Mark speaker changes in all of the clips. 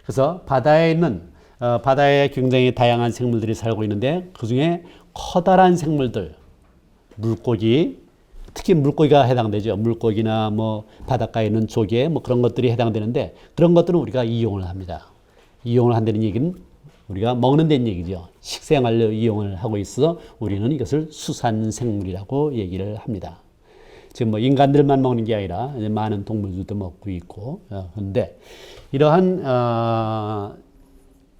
Speaker 1: 그래서 바다에 있는 바다에 굉장히 다양한 생물들이 살고 있는데 그 중에 커다란 생물들, 물고기, 특히 물고기가 해당되죠. 물고기나 뭐 바닷가에 있는 조개 뭐 그런 것들이 해당되는데 그런 것들은 우리가 이용을 합니다. 이용을 한다는 얘기는 우리가 먹는 데는 얘기죠. 식생활로 이용을 하고 있어 우리는 이것을 수산생물이라고 얘기를 합니다. 지금 뭐 인간들만 먹는 게 아니라 많은 동물들도 먹고 있고 그런데 이러한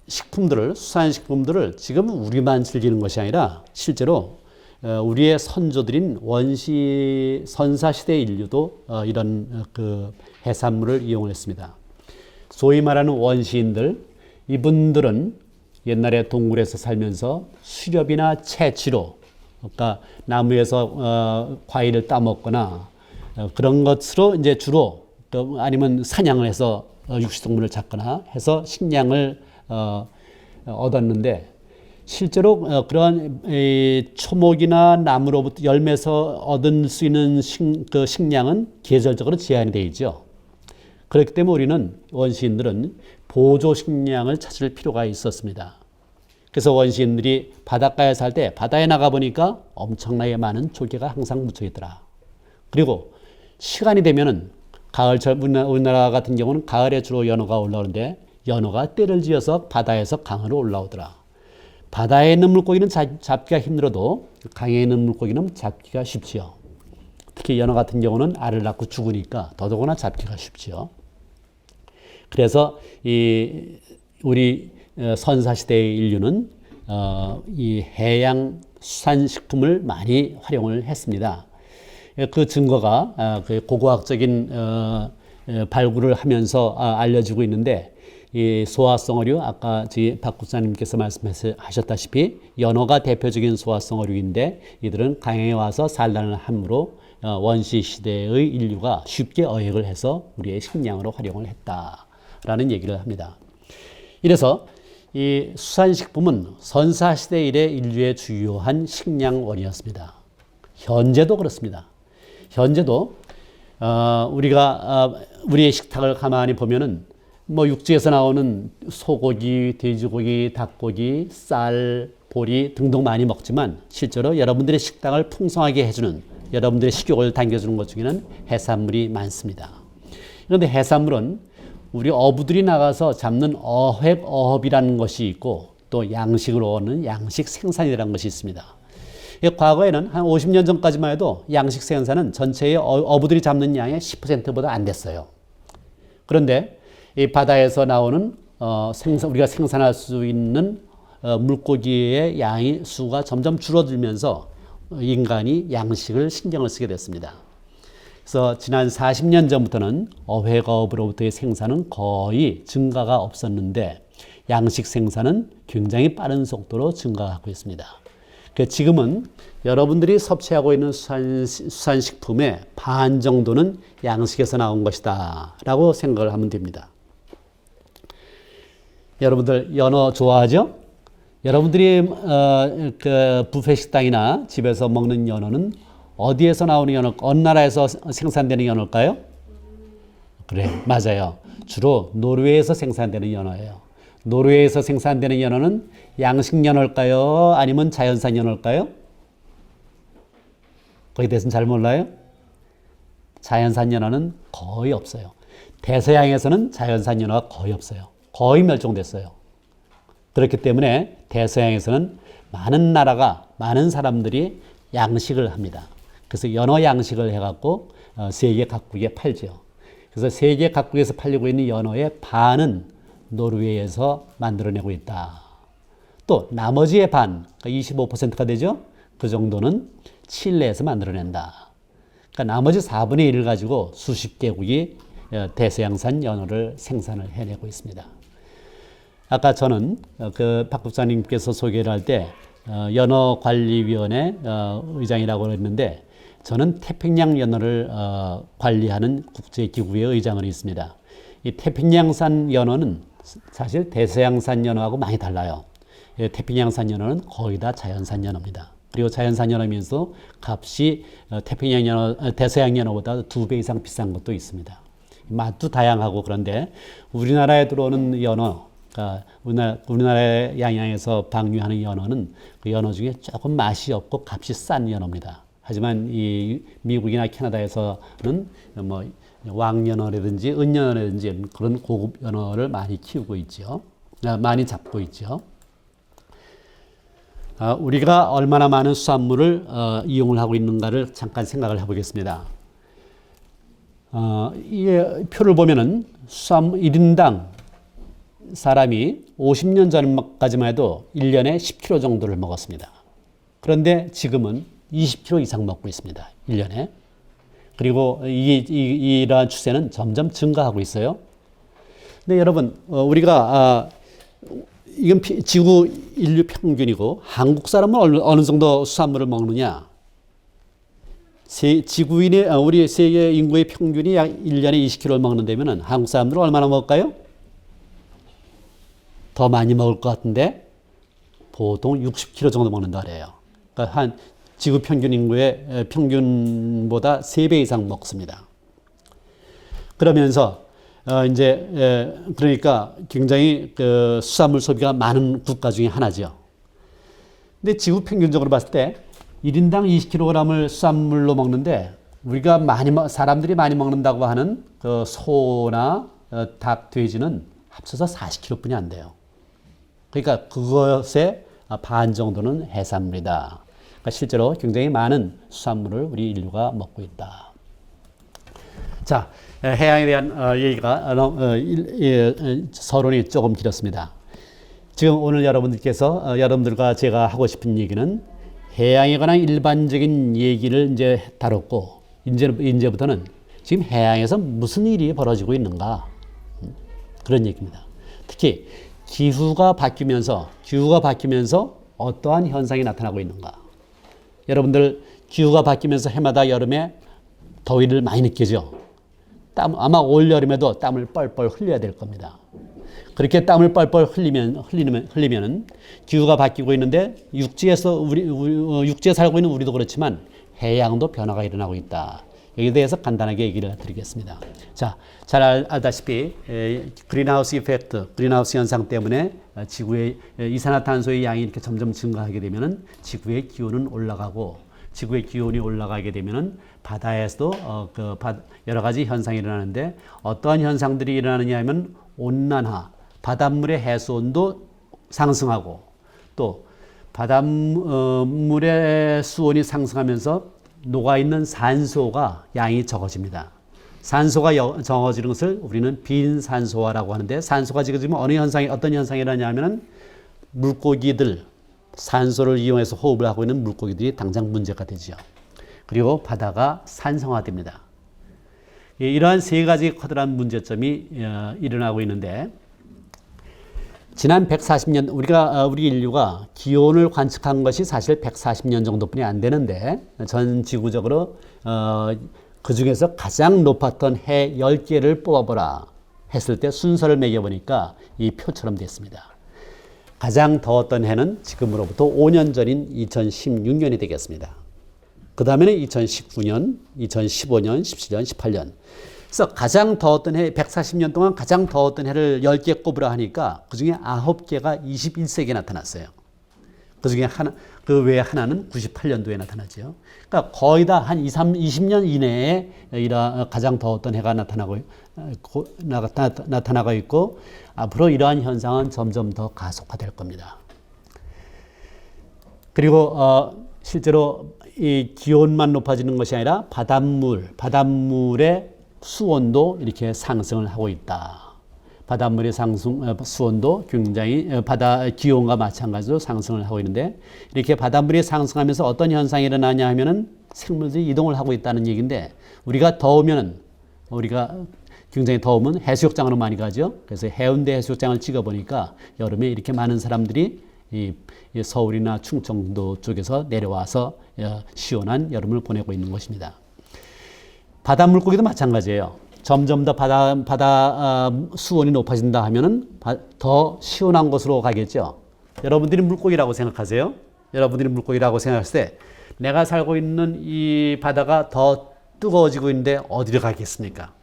Speaker 1: 식품들을 수산식품들을 지금 우리만 즐기는 것이 아니라 실제로 우리의 선조들인 선사시대 인류도 이런 그 해산물을 이용했습니다. 소위 말하는 원시인들 이분들은 옛날에 동굴에서 살면서 수렵이나 채취로 그러니까 나무에서 과일을 따먹거나 그런 것으로 이제 주로 또 아니면 사냥을 해서 육식동물을 잡거나 해서 식량을 얻었는데 실제로 그런 초목이나 나무로부터 열매에서 얻을 수 있는 그 식량은 계절적으로 제한이 되어 있죠. 그렇기 때문에 우리는 원시인들은 보조 식량을 찾을 필요가 있었습니다. 그래서 원시인들이 바닷가에 살 때 바다에 나가 보니까 엄청나게 많은 조개가 항상 묻혀 있더라. 그리고 시간이 되면은 가을철 우리나라 같은 경우는 가을에 주로 연어가 올라오는데 연어가 떼를 지어서 바다에서 강으로 올라오더라. 바다에 있는 물고기는 잡기가 힘들어도 강에 있는 물고기는 잡기가 쉽지요. 특히 연어 같은 경우는 알을 낳고 죽으니까 더더구나 잡기가 쉽지요. 그래서 우리 선사시대의 인류는 이 해양 수산식품을 많이 활용을 했습니다. 그 증거가 고고학적인 발굴을 하면서 알려지고 있는데 이 소화성어류 아까 박 국장님께서 말씀하셨다시피 연어가 대표적인 소화성어류인데 이들은 강에 와서 산란을 함으로 원시 시대의 인류가 쉽게 어획을 해서 우리의 식량으로 활용을 했다라는 얘기를 합니다. 이래서 이 수산식품은 선사시대 이래 인류의 주요한 식량원이었습니다. 현재도 그렇습니다. 현재도 우리가 우리의 식탁을 가만히 보면은 뭐 육지에서 나오는 소고기, 돼지고기, 닭고기, 쌀, 보리 등등 많이 먹지만 실제로 여러분들의 식당을 풍성하게 해주는 여러분들의 식욕을 당겨주는 것 중에는 해산물이 많습니다. 그런데 해산물은 우리 어부들이 나가서 잡는 어획어업이라는 것이 있고 또 양식으로 얻는 양식 생산이라는 것이 있습니다. 과거에는 한 50년 전까지만 해도 양식 생산은 전체의 어부들이 잡는 양의 10%보다 안 됐어요. 그런데 이 바다에서 나오는 우리가 생산할 수 있는 물고기의 양의 수가 점점 줄어들면서 인간이 양식을 신경을 쓰게 됐습니다. 그래서 지난 40년 전부터는 어획어업으로부터의 생산은 거의 증가가 없었는데 양식 생산은 굉장히 빠른 속도로 증가하고 있습니다. 지금은 여러분들이 섭취하고 있는 수산식품의 반 정도는 양식에서 나온 것이다 라고 생각을 하면 됩니다. 여러분들 연어 좋아하죠? 여러분들이 그 뷔페 식당이나 집에서 먹는 연어는 어디에서 나오는 연어, 어느 나라에서 생산되는 연어일까요? 그래, 맞아요. 주로 노르웨이에서 생산되는 연어예요. 노르웨이에서 생산되는 연어는 양식 연어일까요? 아니면 자연산 연어일까요? 거기에 대해서는 잘 몰라요? 자연산 연어는 거의 없어요. 대서양에서는 자연산 연어가 거의 없어요. 거의 멸종됐어요. 그렇기 때문에 대서양에서는 많은 나라가, 많은 사람들이 양식을 합니다. 그래서 연어 양식을 해갖고 세계 각국에 팔죠. 그래서 세계 각국에서 팔리고 있는 연어의 반은 노르웨이에서 만들어내고 있다. 또 나머지의 반, 25%가 되죠. 그 정도는 칠레에서 만들어낸다. 그러니까 나머지 4분의 1을 가지고 수십 개국이 대서양산 연어를 생산을 해내고 있습니다. 아까 저는 그 박 국장님께서 소개를 할 때 연어관리위원회 의장이라고 했는데 저는 태평양 연어를 관리하는 국제기구의 의장을 있습니다. 이 태평양산 연어는 사실 대서양산 연어하고 많이 달라요. 태평양산 연어는 거의 다 자연산 연어입니다. 그리고 자연산 연어면서 값이 대서양 연어보다 2배 이상 비싼 것도 있습니다. 맛도 다양하고 그런데 우리나라에 들어오는 연어, 그러니까 우리나라의 양양에서 방류하는 연어는 그 연어 중에 조금 맛이 없고 값이 싼 연어입니다. 하지만 이 미국이나 캐나다에서는 뭐 왕연어라든지 은연어라든지 그런 고급 연어를 많이 키우고 있죠. 많이 잡고 있죠. 우리가 얼마나 많은 수산물을 이용을 하고 있는가를 잠깐 생각을 해보겠습니다. 이 표를 보면은 수산물 1인당 사람이 50년 전까지만 해도 1년에 10kg 정도를 먹었습니다. 그런데 지금은 20kg 이상 먹고 있습니다. 1년에. 그리고 이러한 추세는 점점 증가하고 있어요. 근데 여러분, 우리가 이건 지구 인류 평균이고 한국 사람은 어느 정도 수산물을 먹느냐? 우리 세계 인구의 평균이 약 1년에 20kg를 먹는다면 한국 사람들은 얼마나 먹을까요? 더 많이 먹을 것 같은데 보통 60kg 정도 먹는다 그래요. 그러니까 한 지구 평균 인구의 평균보다 3배 이상 먹습니다. 그러면서 이제 그러니까 굉장히 그 수산물 소비가 많은 국가 중에 하나죠. 근데 지구 평균적으로 봤을 때 1인당 20kg을 수산물로 먹는데 우리가 사람들이 많이 먹는다고 하는 그 소나 닭, 돼지는 합쳐서 40kg뿐이 안 돼요. 그러니까 그것의 반 정도는 해산물이다. 그러니까 실제로 굉장히 많은 수산물을 우리 인류가 먹고 있다. 자, 해양에 대한 얘기가 서론이 조금 길었습니다. 지금 오늘 여러분들과 제가 하고 싶은 얘기는 해양에 관한 일반적인 얘기를 이제 다뤘고 이제부터는 지금 해양에서 무슨 일이 벌어지고 있는가 그런 얘기입니다. 특히 기후가 바뀌면서 어떠한 현상이 나타나고 있는가. 여러분들 기후가 바뀌면서 해마다 여름에 더위를 많이 느끼죠. 아마 올 여름에도 땀을 뻘뻘 흘려야 될 겁니다. 그렇게 땀을 뻘뻘 흘리면은 기후가 바뀌고 있는데 육지에 살고 있는 우리도 그렇지만 해양도 변화가 일어나고 있다. 여기에 대해서 간단하게 얘기를 드리겠습니다. 자, 잘 알다시피 그린하우스 이펙트, 그린하우스 현상 때문에 지구의 이산화탄소의 양이 이렇게 점점 증가하게 되면은 지구의 기온은 올라가고 지구의 기온이 올라가게 되면은 바다에서도 여러 가지 현상이 일어나는데 어떠한 현상들이 일어나느냐 하면 온난화, 바닷물의 해수온도 상승하고 또 바닷물의 수온이 상승하면서 녹아있는 산소가 양이 적어집니다. 산소가 적어지는 것을 우리는 빈산소화라고 하는데 산소가 지금 어떤 현상이 일어나냐면 물고기들, 산소를 이용해서 호흡을 하고 있는 물고기들이 당장 문제가 되죠. 그리고 바다가 산성화됩니다. 이러한 세 가지 커다란 문제점이 일어나고 있는데 지난 140년 우리 인류가 기온을 관측한 것이 사실 140년 정도뿐이 안 되는데 전 지구적으로 그 중에서 가장 높았던 해 10개를 뽑아보라 했을 때 순서를 매겨보니까 이 표처럼 됐습니다. 가장 더웠던 해는 지금으로부터 5년 전인 2016년이 되겠습니다. 그 다음에는 2019년, 2015년, 17년, 18년. 그래서 가장 더웠던 해, 140년 동안 가장 더웠던 해를 10개 꼽으라 하니까 그 중에 9개가 21세기에 나타났어요. 그 중에 그 외에 하나는 98년도에 나타나죠. 그러니까 거의 다 한 20년 이내에 가장 더웠던 해가 나타나고 있고 앞으로 이러한 현상은 점점 더 가속화될 겁니다. 그리고 실제로 이 기온만 높아지는 것이 아니라 바닷물의 수온도 이렇게 상승을 하고 있다. 바닷물의 수온도 굉장히 기온과 마찬가지로 상승을 하고 있는데 이렇게 바닷물이 상승하면서 어떤 현상이 일어나냐 하면은 생물들이 이동을 하고 있다는 얘기인데 우리가 굉장히 더우면 해수욕장으로 많이 가죠. 그래서 해운대 해수욕장을 찍어보니까 여름에 이렇게 많은 사람들이 이 서울이나 충청도 쪽에서 내려와서 시원한 여름을 보내고 있는 것입니다. 바다 물고기도 마찬가지예요. 점점 더 바다 수온이 높아진다 하면은 더 시원한 곳으로 가겠죠. 여러분들이 물고기라고 생각하세요? 여러분들이 물고기라고 생각했을 때 내가 살고 있는 이 바다가 더 뜨거워지고 있는데 어디로 가겠습니까?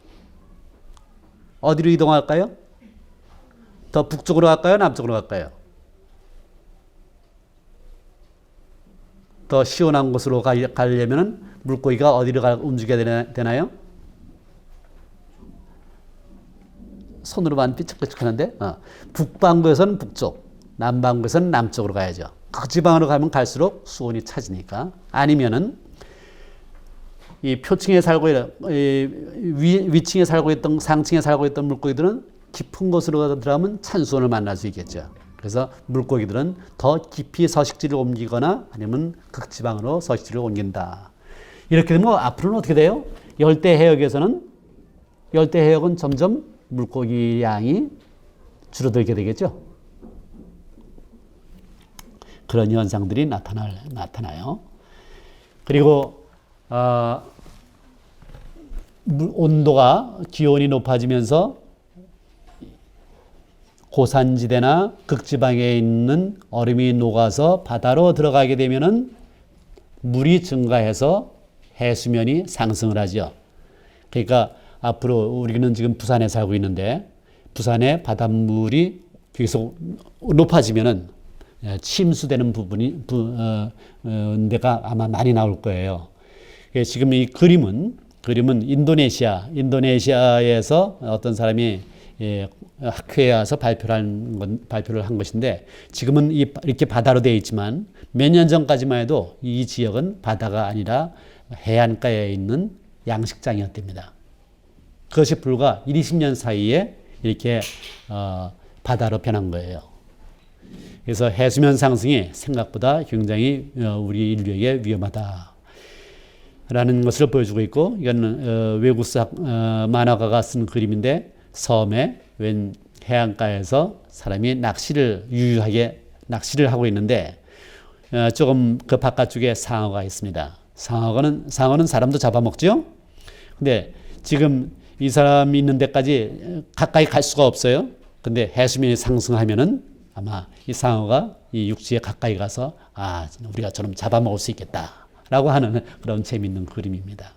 Speaker 1: 어디로 이동할까요? 더 북쪽으로 갈까요? 남쪽으로 갈까요? 더 시원한 곳으로 가려면 물고기가 어디로 움직여야 되나요? 손으로만 삐쩍삐쩍하는데 북반구에서는 북쪽, 남반구에서는 남쪽으로 가야죠. 극지방으로 가면 갈수록 수온이 차지니까. 아니면은 이 표층에 살고 있는 위층에 살고 있던 상층에 살고 있던 물고기들은 깊은 곳으로 들어가면 찬수온을 만날 수 있겠죠. 그래서 물고기들은 더 깊이 서식지를 옮기거나 아니면 극지방으로 서식지를 옮긴다. 이렇게 되면 앞으로는 어떻게 돼요? 열대 해역은 점점 물고기 양이 줄어들게 되겠죠. 그런 현상들이 나타나요. 그리고 온도가 기온이 높아지면서 고산지대나 극지방에 있는 얼음이 녹아서 바다로 들어가게 되면은 물이 증가해서 해수면이 상승을 하죠. 그러니까 앞으로 우리는 지금 부산에 살고 있는데 부산의 바닷물이 계속 높아지면은 침수되는 데가 아마 많이 나올 거예요. 지금 이 그림은 인도네시아에서 어떤 사람이 학회에 와서 발표를 한 것인데 지금은 이렇게 바다로 되어 있지만 몇 년 전까지만 해도 이 지역은 바다가 아니라 해안가에 있는 양식장이었답니다. 그것이 불과 20년 사이에 이렇게 바다로 변한 거예요. 그래서 해수면 상승이 생각보다 굉장히 우리 인류에게 위험하다라는 것을 보여주고 있고 이건 외국 만화가가 쓴 그림인데 섬에 웬 해안가에서 사람이 유유하게 낚시를 하고 있는데 조금 그 바깥쪽에 상어가 있습니다. 상어는 사람도 잡아먹죠. 근데 지금 이 사람이 있는 데까지 가까이 갈 수가 없어요. 근데 해수면이 상승하면은 아마 이 상어가 이 육지에 가까이 가서 우리가 저놈 잡아먹을 수 있겠다라고 하는 그런 재미있는 그림입니다.